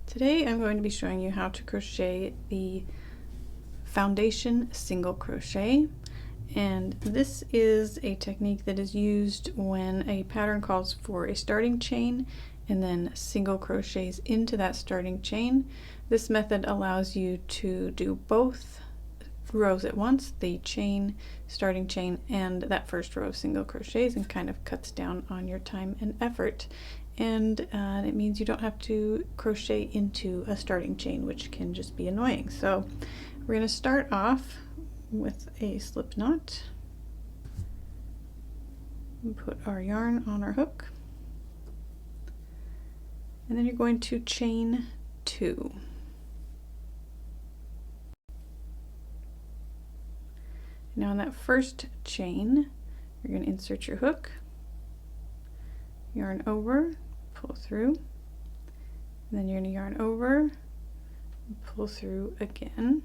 Today I'm going to be showing you how to crochet the foundation single crochet, and this is a technique that is used when a pattern calls for a starting chain and then single crochets into that starting chain. This method allows you to do both rows at once, the chain, starting chain, and that first row of single crochets, and kind of cuts down on your time and effort. And it means you don't have to crochet into a starting chain, which can just be annoying. So we're going to start off with a slip knot and put our yarn on our hook, and then you're going to chain 2. Now in that first chain, you're going to insert your hook, yarn over, pull through, and then you're going to yarn over and pull through again,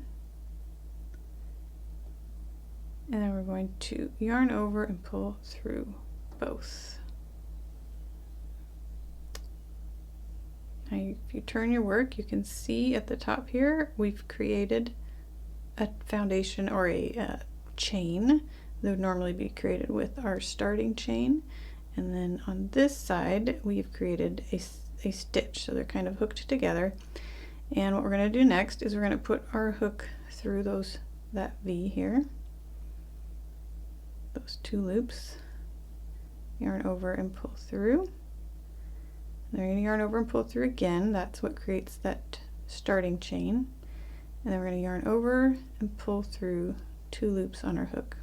and then we're going to yarn over and pull through both. Now if you turn your work, you can see at the top here we've created a foundation, or a chain that would normally be created with our starting chain. And then on this side we've created a stitch, so they're kind of hooked together. And what we're going to do next is we're going to put our hook through that V here, those 2 loops, yarn over and pull through, and then we're going to yarn over and pull through again. That's what creates that starting chain. And then we're going to yarn over and pull through 2 loops on our hook,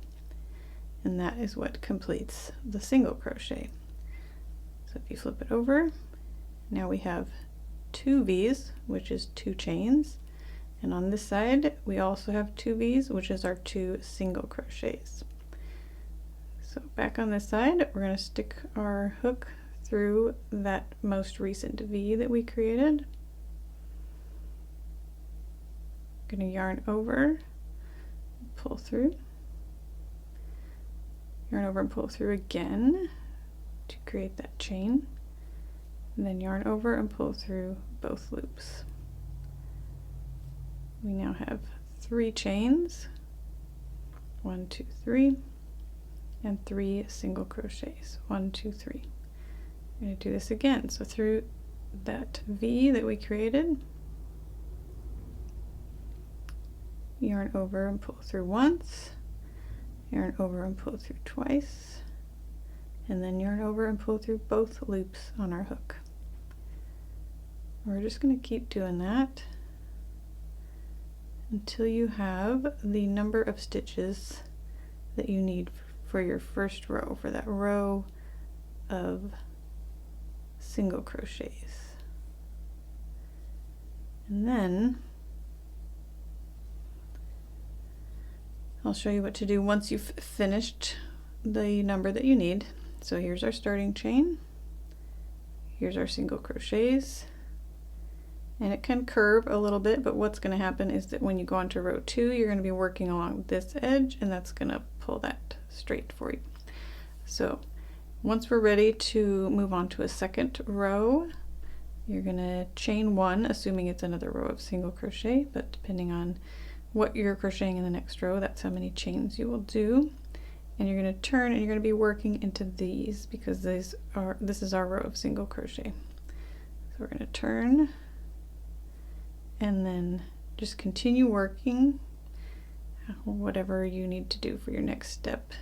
and that is what completes the single crochet. So if you flip it over, now we have 2 V's, which is 2 chains, and on this side we also have 2 V's, which is our 2 single crochets. So back on this side, we're going to stick our hook through that most recent V that we created. I'm going to yarn over, pull through, yarn over and pull through again to create that chain, and then yarn over and pull through both loops. We now have 3 chains, 1, 2, 3, and 3 single crochets, 1, 2, 3. I'm going to do this again. So through that V that we created, yarn over and pull through once, yarn over and pull through twice, and then yarn over and pull through both loops on our hook. We're just going to keep doing that until you have the number of stitches that you need for your first row, for that row of single crochets. And then I'll show you what to do once you've finished the number that you need. So here's our starting chain, here's our single crochets, and it can curve a little bit, but what's going to happen is that when you go on to row 2, you're going to be working along this edge, and that's going to pull that straight for you. So once we're ready to move on to a second row, you're going to chain 1, assuming it's another row of single crochet, but depending on what you're crocheting in the next row, that's how many chains you will do. And you're going to turn, and you're going to be working into these, because this is our row of single crochet. So we're going to turn and then just continue working whatever you need to do for your next step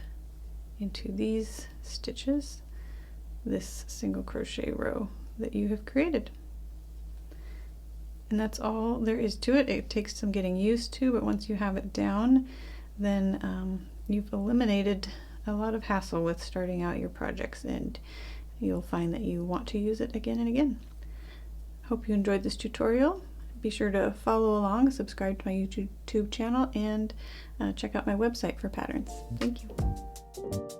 into these stitches, this single crochet row that you have created. And that's all there is to it. It takes some getting used to, but once you have it down, then you've eliminated a lot of hassle with starting out your projects, and you'll find that you want to use it again and again. Hope you enjoyed this tutorial. Be sure to follow along, subscribe to my YouTube channel, and check out my website for patterns. Thank you.